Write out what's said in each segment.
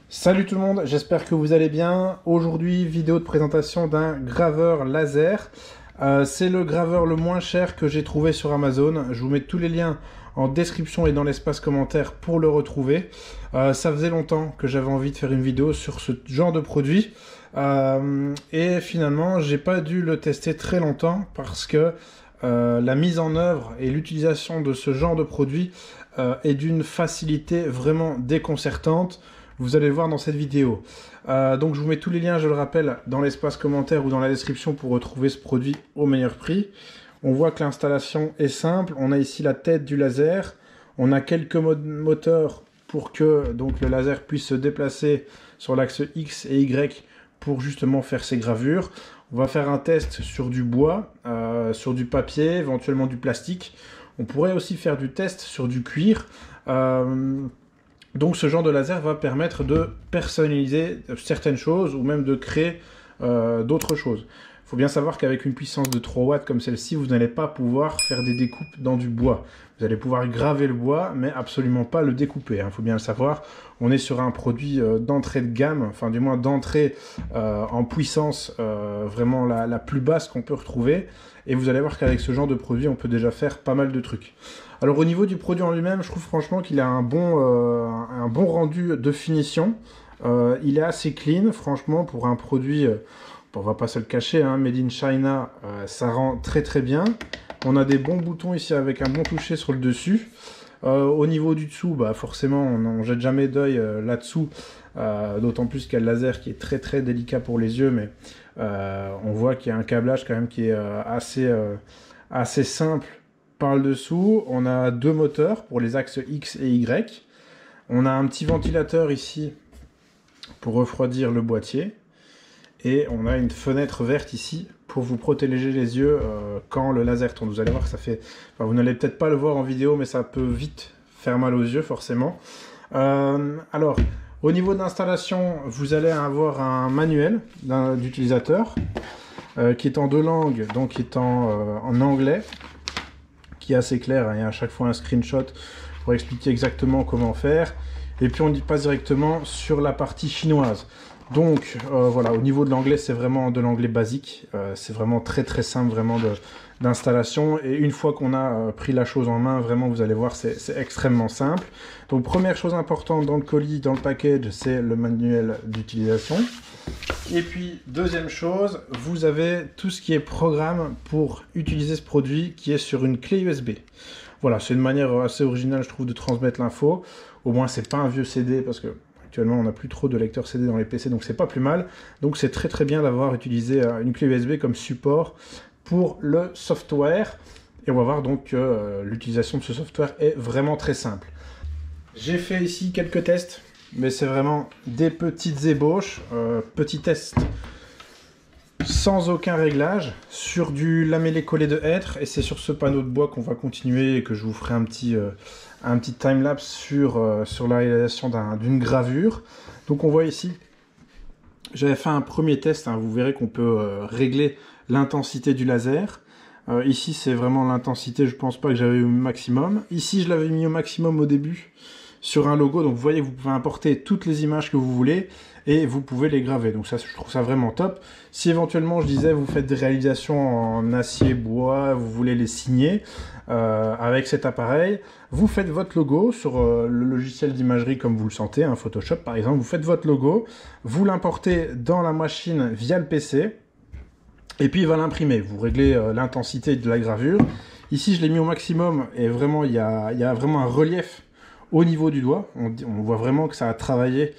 Salut tout le monde, j'espère que vous allez bien. Aujourd'hui, vidéo de présentation d'un graveur laser. C'est le graveur le moins cher que j'ai trouvé sur Amazon. Je vous mets tous les liens en description et dans l'espace commentaire pour le retrouver. Ça faisait longtemps que j'avais envie de faire une vidéo sur ce genre de produit. Et finalement, j'ai pas dû le tester très longtemps parce que la mise en œuvre et l'utilisation de ce genre de produit est d'une facilité vraiment déconcertante. Vous allez le voir dans cette vidéo. Donc je vous mets tous les liens, je le rappelle, dans l'espace commentaire ou dans la description pour retrouver ce produit au meilleur prix. On voit que l'installation est simple. On a ici la tête du laser. On a quelques moteurs pour que donc, le laser puisse se déplacer sur l'axe X et Y pour justement faire ses gravures. On va faire un test sur du bois, sur du papier, éventuellement du plastique. On pourrait aussi faire du test sur du cuir. Donc ce genre de laser va permettre de personnaliser certaines choses ou même de créer d'autres choses. Il faut bien savoir qu'avec une puissance de 3 watts comme celle-ci, vous n'allez pas pouvoir faire des découpes dans du bois. Vous allez pouvoir graver le bois, mais absolument pas le découper. Il faut bien le savoir, on est sur un produit d'entrée de gamme, enfin du moins d'entrée en puissance vraiment la plus basse qu'on peut retrouver. Et vous allez voir qu'avec ce genre de produit, on peut déjà faire pas mal de trucs. Alors au niveau du produit en lui-même, je trouve franchement qu'il a un bon rendu de finition. Il est assez clean, franchement, pour un produit, on va pas se le cacher, hein, Made in China, ça rend très très bien. On a des bons boutons ici avec un bon toucher sur le dessus. Au niveau du dessous, bah forcément, on n'en jette jamais d'œil là-dessous, d'autant plus qu'il y a le laser qui est très très délicat pour les yeux, mais on voit qu'il y a un câblage quand même qui est assez simple par le dessous. On a deux moteurs pour les axes X et Y. On a un petit ventilateur ici pour refroidir le boîtier. Et on a une fenêtre verte ici pour vous protéger les yeux quand le laser tourne. Vous allez voir que ça fait... Enfin, vous n'allez peut-être pas le voir en vidéo, mais ça peut vite faire mal aux yeux, forcément. Alors, au niveau d'installation, vous allez avoir un manuel d'utilisateur qui est en deux langues, donc qui est en anglais, qui est assez clair. Il y a à chaque fois un screenshot pour expliquer exactement comment faire. Et puis on passe directement sur la partie chinoise. Donc voilà, au niveau de l'anglais, c'est vraiment de l'anglais basique. C'est vraiment très très simple vraiment d'installation. Et une fois qu'on a pris la chose en main, vraiment vous allez voir, c'est extrêmement simple. Donc première chose importante dans le colis, dans le package, c'est le manuel d'utilisation. Et puis deuxième chose, vous avez tout ce qui est programme pour utiliser ce produit qui est sur une clé USB. Voilà, c'est une manière assez originale, je trouve, de transmettre l'info. Au moins, c'est pas un vieux CD parce que actuellement, on n'a plus trop de lecteurs CD dans les PC, donc c'est pas plus mal. Donc c'est très très bien d'avoir utilisé une clé USB comme support pour le software. Et on va voir donc que l'utilisation de ce software est vraiment très simple. J'ai fait ici quelques tests, mais c'est vraiment des petites ébauches, petits tests sans aucun réglage, sur du lamellé collé de hêtre, et c'est sur ce panneau de bois qu'on va continuer et que je vous ferai un petit time-lapse sur la réalisation d'une gravure. Donc on voit ici, j'avais fait un premier test, hein, vous verrez qu'on peut régler l'intensité du laser. Ici c'est vraiment l'intensité, je pense pas que j'avais eu au maximum. Ici je l'avais mis au maximum au début sur un logo, donc vous voyez que vous pouvez importer toutes les images que vous voulez et vous pouvez les graver, donc ça je trouve ça vraiment top. Si éventuellement je disais vous faites des réalisations en acier, bois, vous voulez les signer avec cet appareil, vous faites votre logo sur le logiciel d'imagerie comme vous le sentez, hein, Photoshop par exemple, vous faites votre logo, vous l'importez dans la machine via le PC et puis il va l'imprimer, vous réglez l'intensité de la gravure. Ici je l'ai mis au maximum et vraiment il y a vraiment un relief au niveau du doigt. On voit vraiment que ça a travaillé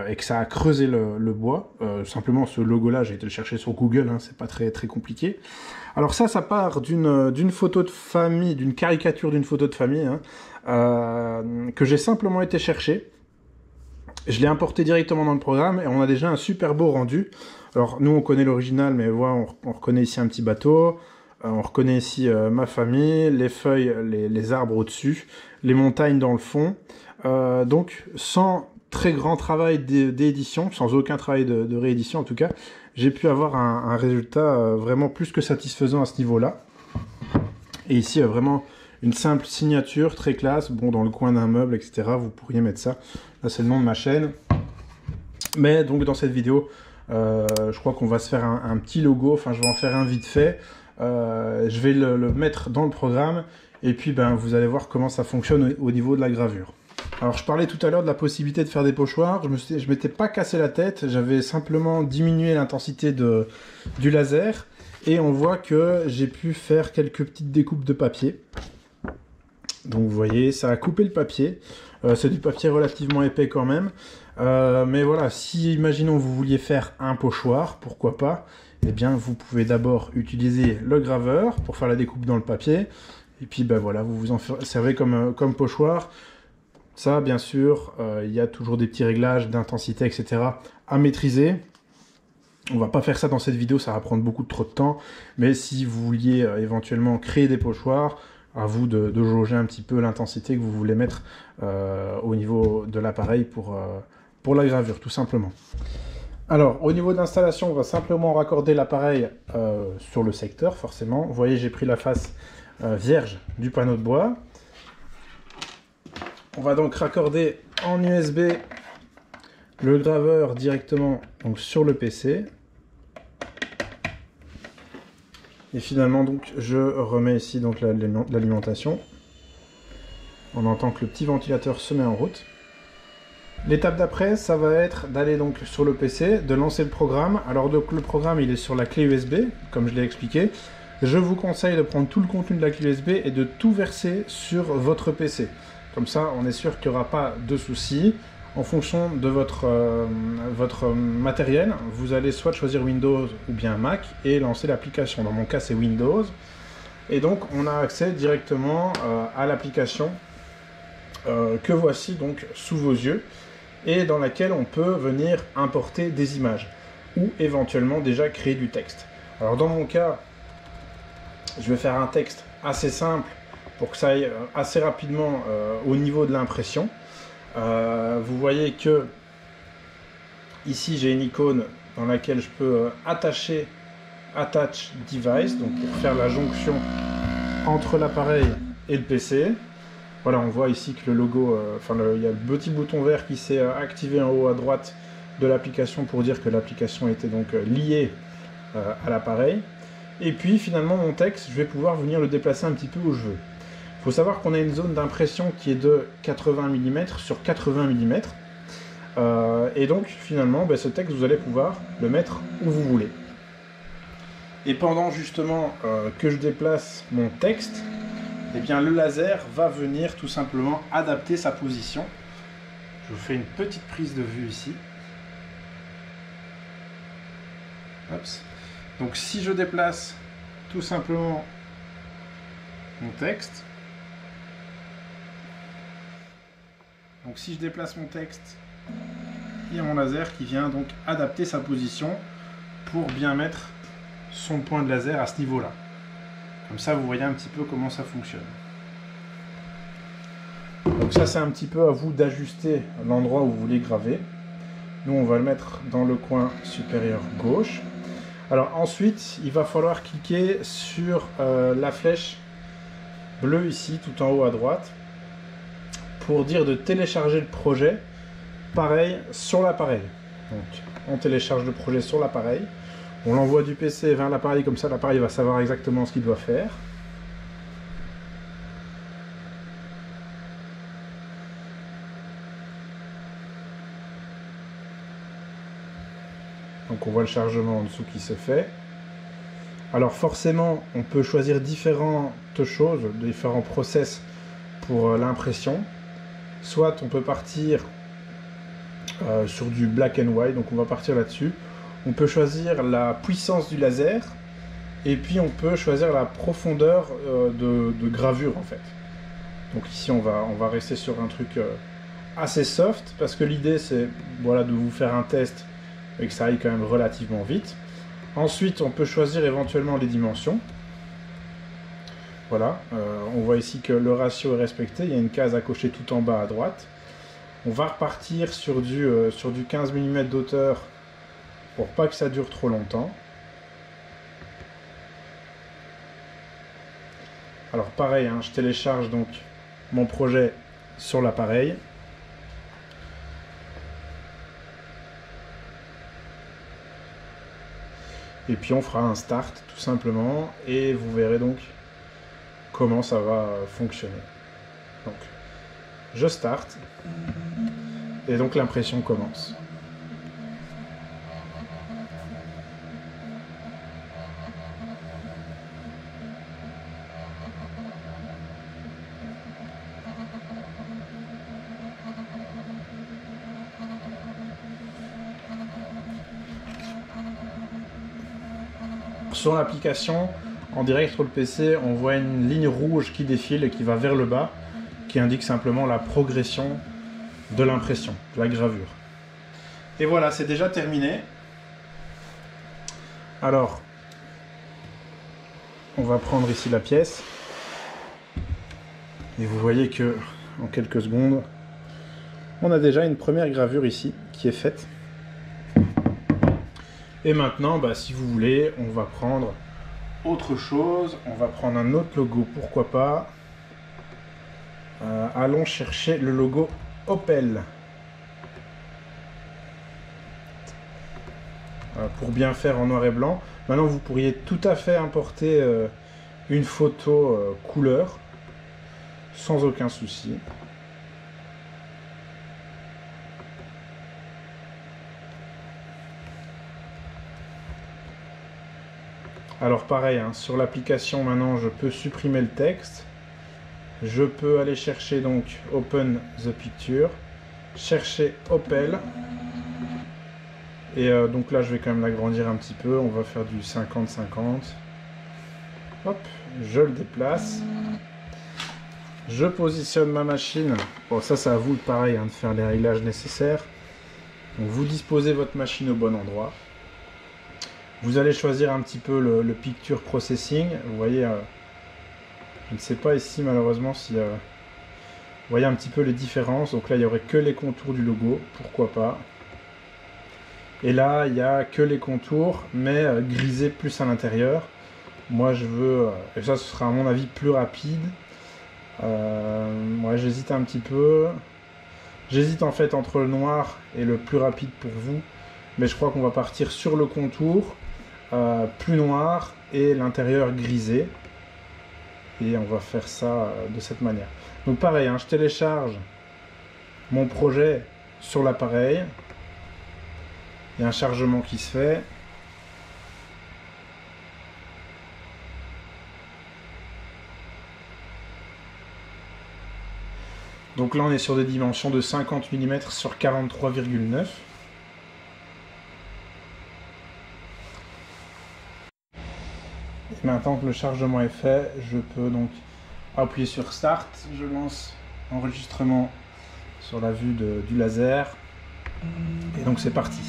et que ça a creusé le bois. Simplement ce logo là j'ai été le chercher sur Google, hein, c'est pas très très compliqué. Alors ça part d'une photo de famille, d'une caricature d'une photo de famille, hein, que j'ai simplement été chercher. Je l'ai importé directement dans le programme et on a déjà un super beau rendu. Alors nous on connaît l'original, mais voilà, on reconnaît ici un petit bateau. On reconnaît ici ma famille, les feuilles, les arbres au-dessus, les montagnes dans le fond. Donc sans très grand travail d'édition, sans aucun travail de réédition en tout cas, j'ai pu avoir un résultat vraiment plus que satisfaisant à ce niveau-là. Et ici vraiment une simple signature très classe, bon dans le coin d'un meuble, etc. Vous pourriez mettre ça. Là c'est le nom de ma chaîne. Mais donc dans cette vidéo, je crois qu'on va se faire un petit logo, enfin je vais en faire un vite fait. Je vais le mettre dans le programme et puis ben, vous allez voir comment ça fonctionne au niveau de la gravure. Alors je parlais tout à l'heure de la possibilité de faire des pochoirs, je m'étais pas cassé la tête, j'avais simplement diminué l'intensité du laser et on voit que j'ai pu faire quelques petites découpes de papier. Donc vous voyez, ça a coupé le papier, c'est du papier relativement épais quand même, mais voilà, si imaginons vous vouliez faire un pochoir, pourquoi pas, eh bien vous pouvez d'abord utiliser le graveur pour faire la découpe dans le papier, et puis ben voilà, vous vous en servez comme pochoir. Ça, bien sûr, il y a toujours des petits réglages d'intensité, etc. à maîtriser. On va pas faire ça dans cette vidéo, ça va prendre beaucoup trop de temps. Mais si vous vouliez éventuellement créer des pochoirs, à vous de jauger un petit peu l'intensité que vous voulez mettre au niveau de l'appareil pour la gravure, tout simplement. Alors, au niveau d'installation, on va simplement raccorder l'appareil sur le secteur, forcément. Vous voyez, j'ai pris la face vierge du panneau de bois. On va donc raccorder en USB le graveur directement donc, sur le PC. Et finalement, donc, je remets ici donc l'alimentation. On entend que le petit ventilateur se met en route. L'étape d'après, ça va être d'aller donc sur le PC, de lancer le programme. Alors donc le programme, il est sur la clé USB, comme je l'ai expliqué. Je vous conseille de prendre tout le contenu de la clé USB et de tout verser sur votre PC. Comme ça, on est sûr qu'il n'y aura pas de soucis. En fonction de votre matériel, vous allez soit choisir Windows ou bien Mac et lancer l'application. Dans mon cas, c'est Windows. Et donc, on a accès directement à l'application que voici donc sous vos yeux et dans laquelle on peut venir importer des images ou éventuellement déjà créer du texte. Alors, dans mon cas, je vais faire un texte assez simple pour que ça aille assez rapidement au niveau de l'impression. Vous voyez que ici j'ai une icône dans laquelle je peux attacher Attach Device, donc pour faire la jonction entre l'appareil et le PC. Voilà, on voit ici que le logo, il y a le petit bouton vert qui s'est activé en haut à droite de l'application pour dire que l'application était donc liée à l'appareil. Et puis finalement mon texte, je vais pouvoir venir le déplacer un petit peu où je veux. Il faut savoir qu'on a une zone d'impression qui est de 80 mm sur 80 mm. Et donc finalement, ben, ce texte, vous allez pouvoir le mettre où vous voulez. Et pendant justement que je déplace mon texte, eh bien, le laser va venir tout simplement adapter sa position. Je vous fais une petite prise de vue ici. Hops. Donc si je déplace tout simplement mon texte, donc si je déplace mon texte, il y a mon laser qui vient donc adapter sa position pour bien mettre son point de laser à ce niveau-là. Comme ça, vous voyez un petit peu comment ça fonctionne. Donc ça, c'est un petit peu à vous d'ajuster l'endroit où vous voulez graver. Nous, on va le mettre dans le coin supérieur gauche. Alors ensuite, il va falloir cliquer sur la flèche bleue ici, tout en haut à droite, pour dire de télécharger le projet, pareil, sur l'appareil. Donc, on télécharge le projet sur l'appareil, on l'envoie du PC vers l'appareil, comme ça l'appareil va savoir exactement ce qu'il doit faire. Donc on voit le chargement en dessous qui se fait. Alors forcément, on peut choisir différentes choses, différents process pour l'impression. Soit on peut partir sur du black and white, donc on va partir là-dessus. On peut choisir la puissance du laser et puis on peut choisir la profondeur de gravure en fait. Donc ici on va rester sur un truc assez soft parce que l'idée c'est voilà, de vous faire un test et que ça aille quand même relativement vite. Ensuite on peut choisir éventuellement les dimensions. Voilà, on voit ici que le ratio est respecté, il y a une case à cocher tout en bas à droite. On va repartir sur du 15 mm d'auteur pour pas que ça dure trop longtemps. Alors pareil, hein, je télécharge donc mon projet sur l'appareil. Et puis on fera un start tout simplement et vous verrez donc comment ça va fonctionner. Donc je start et donc l'impression commence. Sur l'application, en direct sur le PC, on voit une ligne rouge qui défile et qui va vers le bas, qui indique simplement la progression de l'impression, de la gravure. Et voilà, c'est déjà terminé. Alors, on va prendre ici la pièce. Et vous voyez que, en quelques secondes, on a déjà une première gravure ici qui est faite. Et maintenant, si vous voulez, on va prendre autre chose. On va prendre un autre logo, pourquoi pas. Allons chercher le logo Opel. Pour bien faire en noir et blanc. Maintenant, vous pourriez tout à fait importer une photo couleur, sans aucun souci. Alors pareil, sur l'application maintenant je peux supprimer le texte. Je peux aller chercher donc Open the Picture, chercher Opel. Et donc là je vais quand même l'agrandir un petit peu, on va faire du 50-50. Hop, je le déplace. Je positionne ma machine. Bon ça c'est à vous pareil de faire les réglages nécessaires. Donc vous disposez votre machine au bon endroit. Vous allez choisir un petit peu le Picture Processing. Vous voyez, je ne sais pas ici malheureusement si vous voyez un petit peu les différences. Donc là, il n'y aurait que les contours du logo, pourquoi pas. Et là, il n'y a que les contours, mais grisés plus à l'intérieur. Moi, je veux, et ça, ce sera à mon avis plus rapide. Ouais, j'hésite un petit peu. J'hésite en fait entre le noir et le plus rapide pour vous. Mais je crois qu'on va partir sur le contour. Plus noir et l'intérieur grisé, et on va faire ça de cette manière. Donc pareil, je télécharge mon projet sur l'appareil, il y a un chargement qui se fait. Donc là on est sur des dimensions de 50 mm sur 43,9. Maintenant que le chargement est fait, je peux donc appuyer sur Start. Je lance enregistrement sur la vue du laser. Et donc c'est parti.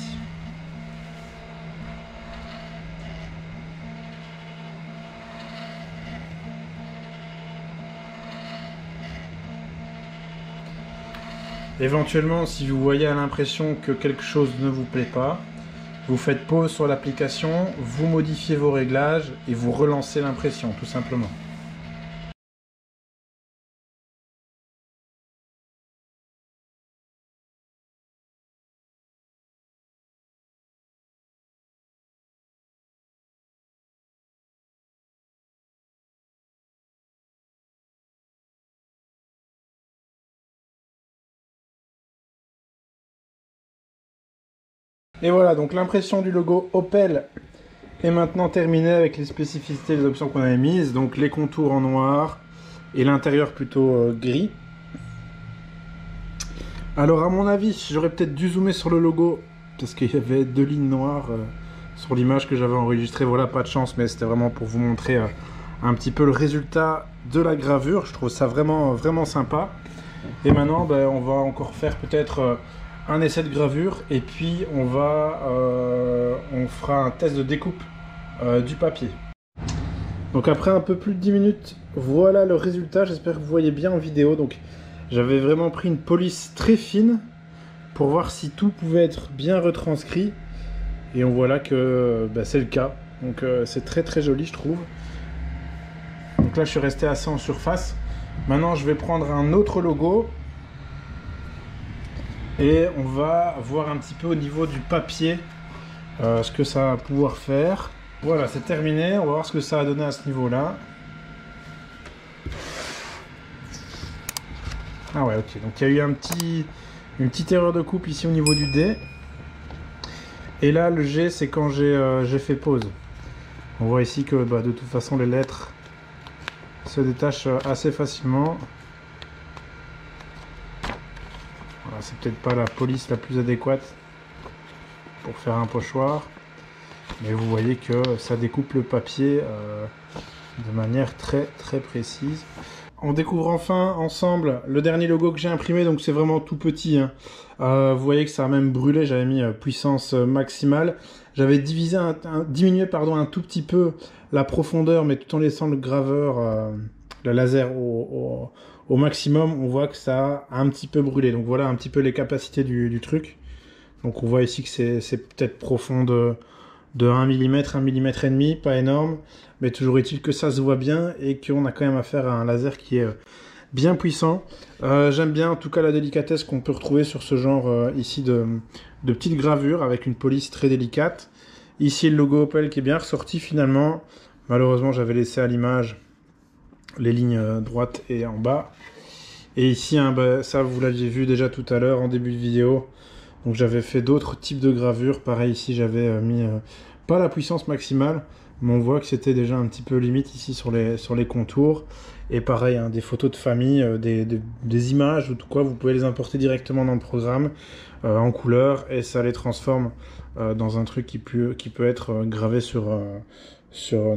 Éventuellement, si vous voyez à l'impression que quelque chose ne vous plaît pas, vous faites pause sur l'application, vous modifiez vos réglages et vous relancez l'impression, tout simplement. Et voilà, donc l'impression du logo Opel est maintenant terminée avec les spécificités des options qu'on avait mises. Donc les contours en noir et l'intérieur plutôt gris. Alors à mon avis, j'aurais peut-être dû zoomer sur le logo parce qu'il y avait deux lignes noires sur l'image que j'avais enregistrée. Voilà, pas de chance, mais c'était vraiment pour vous montrer un petit peu le résultat de la gravure. Je trouve ça vraiment, vraiment sympa. Et maintenant, on va encore faire peut-être un essai de gravure et puis on fera un test de découpe du papier. Donc après un peu plus de 10 minutes, voilà le résultat. J'espère que vous voyez bien en vidéo. Donc j'avais vraiment pris une police très fine pour voir si tout pouvait être bien retranscrit. Et on voit là que c'est le cas. Donc c'est très très joli, je trouve. Donc là je suis resté assez en surface. Maintenant je vais prendre un autre logo. Et on va voir un petit peu au niveau du papier ce que ça va pouvoir faire. Voilà, c'est terminé. On va voir ce que ça a donné à ce niveau-là. Ah ouais, ok. Donc il y a eu une petite erreur de coupe ici au niveau du D. Et là, le G, c'est quand j'ai fait pause. On voit ici que de toute façon, les lettres se détachent assez facilement. Voilà, c'est peut-être pas la police la plus adéquate pour faire un pochoir. Mais vous voyez que ça découpe le papier de manière très très précise. On découvre enfin ensemble le dernier logo que j'ai imprimé, donc c'est vraiment tout petit, hein. Vous voyez que ça a même brûlé, j'avais mis puissance maximale. J'avais diminué un tout petit peu la profondeur, mais tout en laissant le graveur, le laser au maximum. On voit que ça a un petit peu brûlé, donc voilà un petit peu les capacités du truc. Donc on voit ici que c'est peut-être profond de 1 mm, 1 mm et demi, pas énorme, mais toujours est-il que ça se voit bien et qu'on a quand même affaire à un laser qui est bien puissant. J'aime bien en tout cas la délicatesse qu'on peut retrouver sur ce genre ici de petites gravures avec une police très délicate. Ici le logo Opel qui est bien ressorti finalement. Malheureusement j'avais laissé à l'image les lignes droites et en bas. Et ici, ça vous l'aviez vu déjà tout à l'heure en début de vidéo. Donc j'avais fait d'autres types de gravures. Pareil ici j'avais mis pas la puissance maximale, mais on voit que c'était déjà un petit peu limite ici sur les contours. Et pareil, hein, des photos de famille, des images ou tout quoi, vous pouvez les importer directement dans le programme en couleur et ça les transforme dans un truc qui peut être gravé sur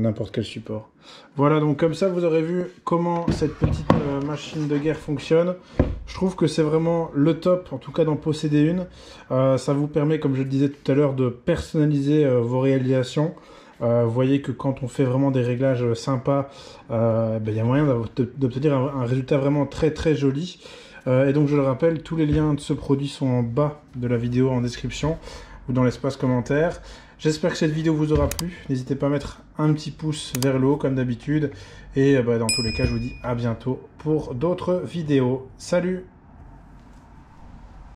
n'importe quel support. Voilà, donc comme ça vous aurez vu comment cette petite machine de guerre fonctionne. Je trouve que c'est vraiment le top, en tout cas d'en posséder une. Ça vous permet, comme je le disais tout à l'heure, de personnaliser vos réalisations. Vous voyez que quand on fait vraiment des réglages sympas, y a moyen d'obtenir un résultat vraiment très très joli. Et donc je le rappelle, tous les liens de ce produit sont en bas de la vidéo en description ou dans l'espace commentaire. J'espère que cette vidéo vous aura plu. N'hésitez pas à mettre un petit pouce vers le haut comme d'habitude. Et dans tous les cas, je vous dis à bientôt pour d'autres vidéos. Salut!